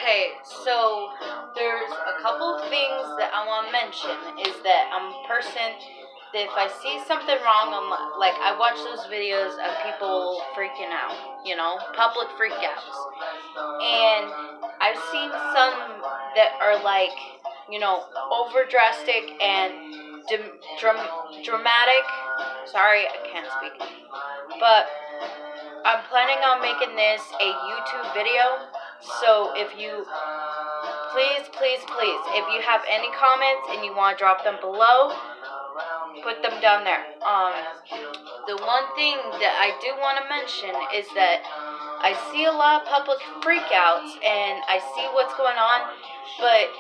Okay, so there's a couple things that I want to mention. Is that I'm a person that if I see something wrong, like I watch those videos of people freaking out, public freakouts, and I've seen some that are like, over drastic and dramatic. Sorry, I can't speak, but I'm planning on making this a YouTube video. So if you, please, if you have any comments and you want to drop them below, put them down there. The one thing that I do want to mention is that I see a lot of public freakouts and I see what's going on, but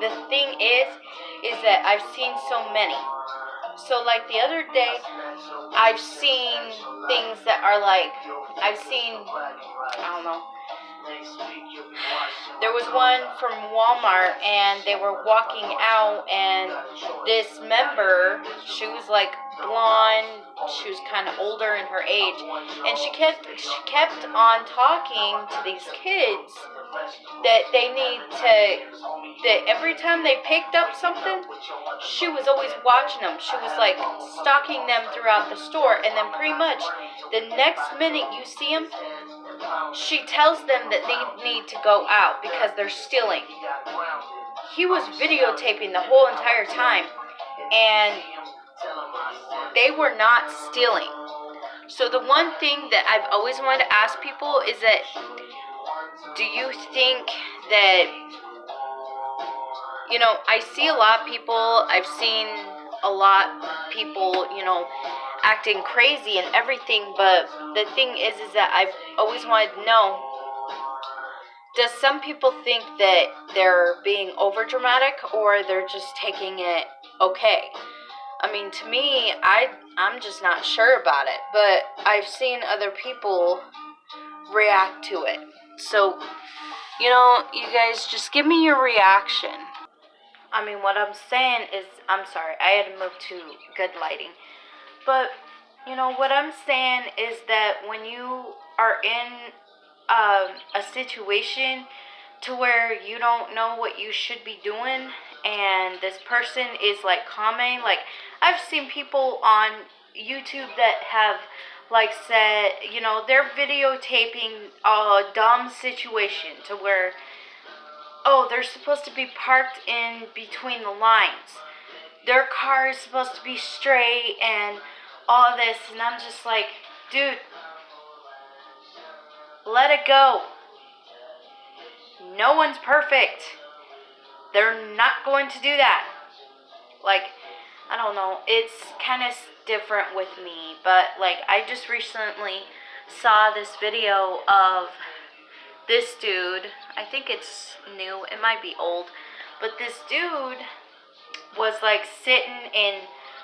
the thing is that I've seen so many. So like the other day, I've seen things that are like, I don't know. There was one from Walmart, and they were walking out, and this member, she was like blonde, she was kind of older in her age, and she kept on talking to these kids that that every time they picked up something, she was always watching them. She was like stalking them throughout the store, and then pretty much the next minute you see them, she tells them that they need to go out because they're stealing. He was videotaping the whole entire time, and they were not stealing. So the one thing that I've always wanted to ask people is that, do you think that, I see a lot of people, I've seen a lot of people, acting crazy and everything, but the thing is that I've always wanted to know, does some people think that they're being over dramatic or they're just taking it okay? I mean, to me, I'm just not sure about it, but I've seen other people react to it. So, you guys just give me your reaction. I mean, what I'm saying is, I'm sorry, I had to move to good lighting. But, what I'm saying is that when you are in a situation to where you don't know what you should be doing, and this person is like commenting, like I've seen people on YouTube that have like said, they're videotaping a dumb situation to where, they're supposed to be parked in between the lines. Their car is supposed to be straight and all this, and I'm just like, dude, let it go. No one's perfect. They're not going to do that. Like, I don't know, it's kind of different with me, but like I just recently saw this video of this dude. I think it's new, it might be old, but this dude was like sitting in,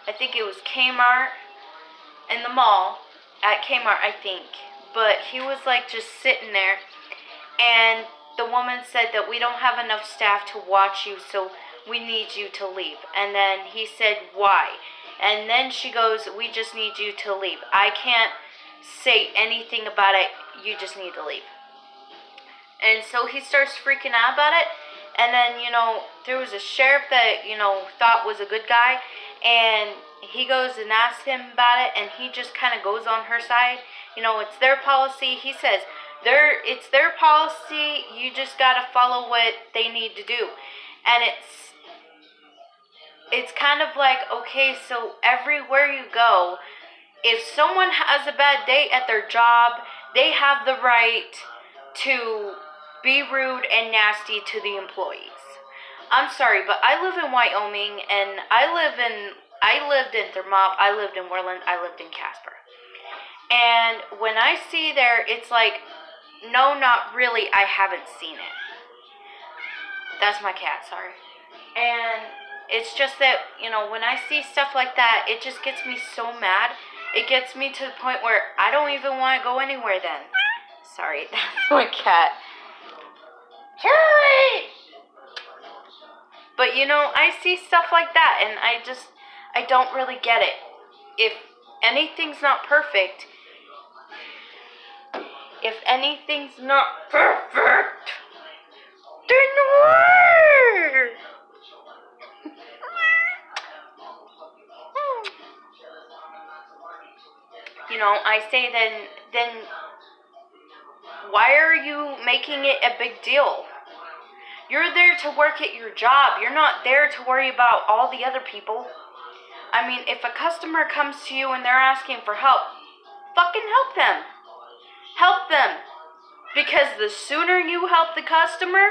I think it was Kmart, in the mall, at Kmart I think, but he was like just sitting there, and the woman said that we don't have enough staff to watch you, so we need you to leave. And then he said, why? And then she goes, we just need you to leave. I can't say anything about it, you just need to leave. And so he starts freaking out about it. And then, there was a sheriff that, thought was a good guy. And he goes and asks him about it. And he just kind of goes on her side. It's their policy. He says, it's their policy. You just got to follow what they need to do. And it's kind of like, okay, so everywhere you go, if someone has a bad day at their job, they have the right to be rude and nasty to the employees. I'm sorry, but I live in Wyoming, and I lived in Thermop, I lived in Worland, I lived in Casper. And when I see there, it's like, no, not really, I haven't seen it. That's my cat, sorry. And it's just that, when I see stuff like that, it just gets me so mad. It gets me to the point where I don't even want to go anywhere then. Sorry, that's my cat. Charlie! But, I see stuff like that, and I don't really get it. If anything's not perfect, I say then why are you making it a big deal? You're there to work at your job. You're not there to worry about all the other people. I mean, if a customer comes to you and they're asking for help, fucking help them. Help them. Because the sooner you help the customer,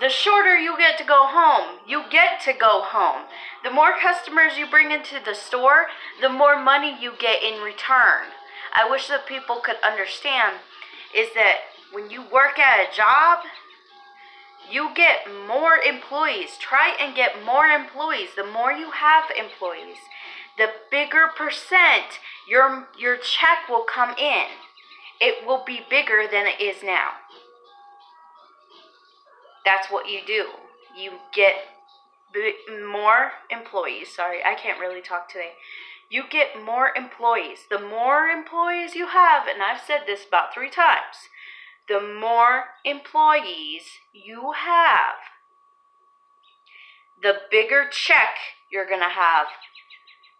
the shorter you get to go home. You get to go home. The more customers you bring into the store, the more money you get in return. I wish that people could understand is that when you work at a job, you get more employees. Try and get more employees. The more you have employees, the bigger percent your check will come in. It will be bigger than it is now. That's what you do. You get more employees. Sorry, I can't really talk today. You get more employees. The more employees you have, and I've said this about 3 times, the more employees you have, the bigger check you're going to have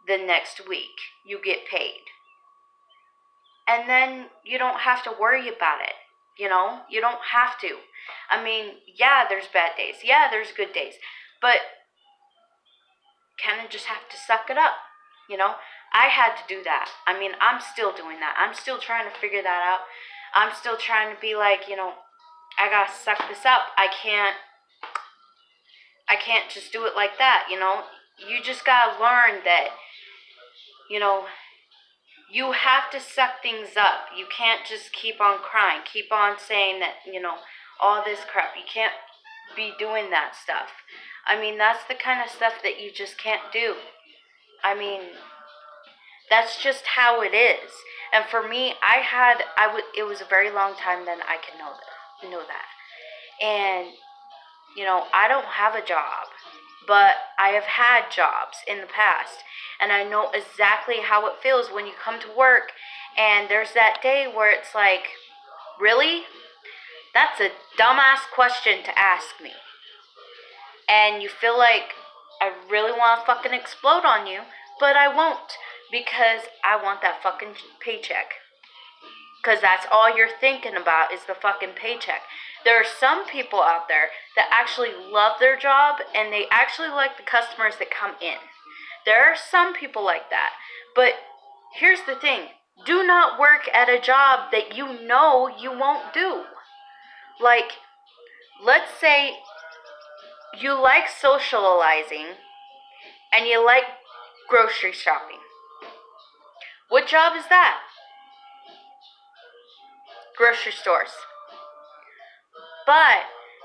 the next week. You get paid. And then you don't have to worry about it. You know, you don't have to. I mean, yeah, there's bad days. Yeah, there's good days. But kind of just have to suck it up. You know, I had to do that. I mean, I'm still doing that. I'm still trying to figure that out. I'm still trying to be like, you know, I gotta suck this up. I can't just do it like that, you know. You just gotta learn that, you know, you have to suck things up. You can't just keep on crying. Keep on saying that, you know, all this crap. You can't be doing that stuff. I mean, that's the kind of stuff that you just can't do. I mean, that's just how it is. And for me, it was a very long time then I can know that. And, you know, I don't have a job, but I have had jobs in the past. And I know exactly how it feels when you come to work and there's that day where it's like, really? That's a dumbass question to ask me. And you feel like I really want to fucking explode on you, but I won't because I want that fucking paycheck. Because that's all you're thinking about is the fucking paycheck. There are some people out there that actually love their job and they actually like the customers that come in. There are some people like that. But here's the thing. Do not work at a job that you know you won't do. Like, let's say you like socializing and you like grocery shopping. What job is that? Grocery stores. But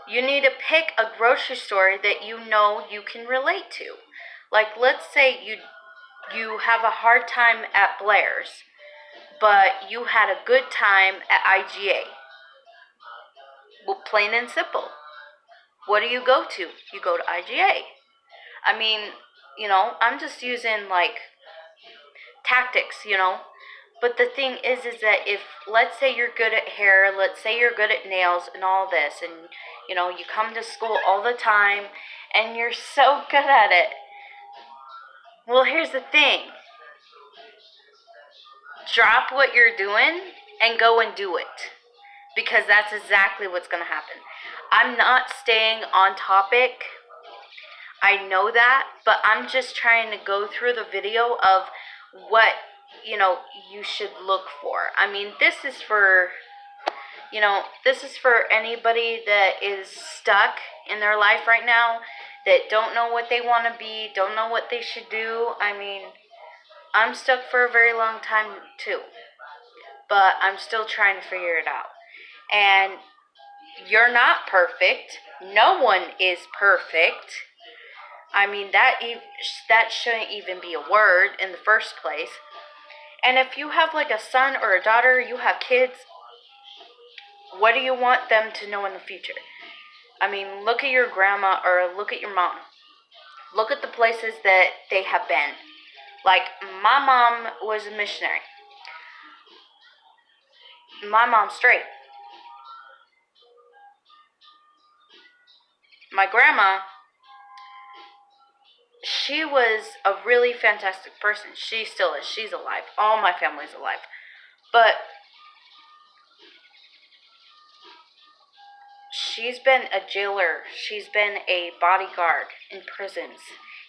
you need to pick a grocery store that you know you can relate to. Like, let's say you have a hard time at Blair's, but you had a good time at IGA. Well, plain and simple. What do you go to? You go to IGA. I mean, you know, I'm just using, like, tactics, you know. But the thing is that if, let's say you're good at hair, let's say you're good at nails and all this, and, you know, you come to school all the time, and you're so good at it. Well, here's the thing. Drop what you're doing and go and do it. Because that's exactly what's going to happen. I'm not staying on topic. I know that, but I'm just trying to go through the video of what, you know, you should look for. I mean, this is for, you know, this is for anybody that is stuck in their life right now, that don't know what they want to be, don't know what they should do. I mean, I'm stuck for a very long time too, but I'm still trying to figure it out. And you're not perfect. No one is perfect. I mean, that shouldn't even be a word in the first place. And if you have like a son or a daughter, you have kids, what do you want them to know in the future? I mean, look at your grandma or look at your mom. Look at the places that they have been. Like, my mom was a missionary. My mom's straight. My grandma she was a really fantastic person. She still is. She's alive. All my family's alive. But she's been a jailer. She's been a bodyguard in prisons,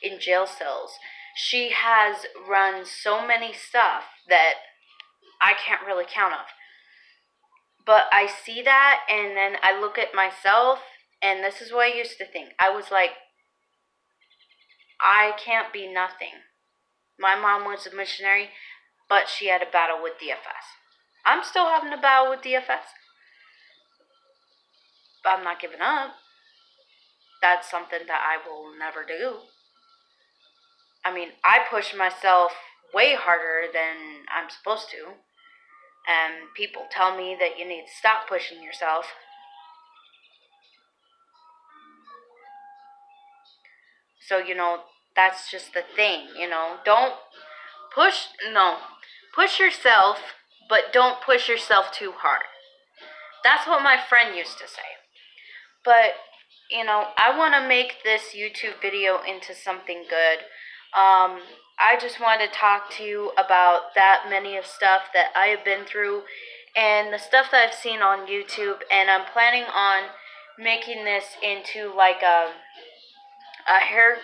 in jail cells. She has run so many stuff that I can't really count of. But I see that, and then I look at myself, and this is what I used to think. I was like, I can't be nothing. My mom was a missionary, but she had a battle with DFS. I'm still having a battle with DFS. But I'm not giving up. That's something that I will never do. I mean, I push myself way harder than I'm supposed to. And people tell me that you need to stop pushing yourself. So, that's just the thing, Don't push, no. Push yourself, but don't push yourself too hard. That's what my friend used to say. But, I want to make this YouTube video into something good. I just wanted to talk to you about that many of stuff that I have been through and the stuff that I've seen on YouTube, and I'm planning on making this into like a hair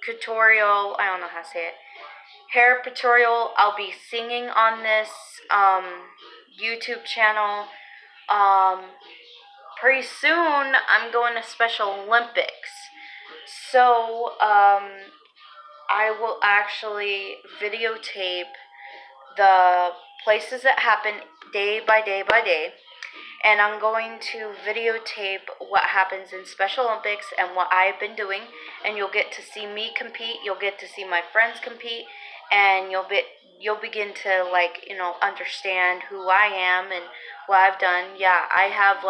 tutorial. I don't know how to say it. Hair tutorial. I'll be singing on this YouTube channel. Pretty soon I'm going to Special Olympics. So I will actually videotape the places that happen day by day by day. And I'm going to videotape what happens in Special Olympics and what I've been doing. And you'll get to see me compete. You'll get to see my friends compete. And you'll begin to, understand who I am and what I've done. Yeah, I have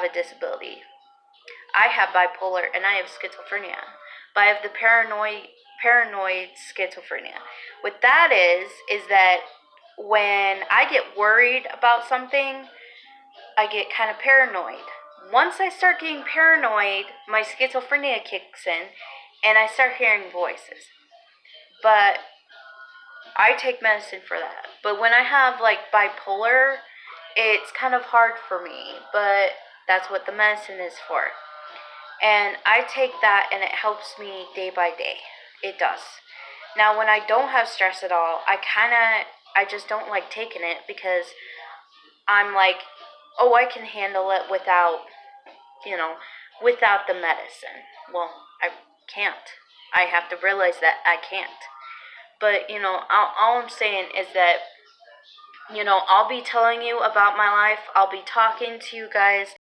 a disability. I have bipolar and I have schizophrenia. But I have the paranoid schizophrenia. What that is that when I get worried about something, I get kind of paranoid. Once I start getting paranoid, my schizophrenia kicks in and I start hearing voices. But I take medicine for that. But when I have bipolar, it's kind of hard for me, but that's what the medicine is for. And I take that and it helps me day by day. It does. Now, when I don't have stress at all, I just don't like taking it because I'm like, oh, I can handle it without the medicine. Well, I can't. I have to realize that I can't. But, all I'm saying is that, I'll be telling you about my life. I'll be talking to you guys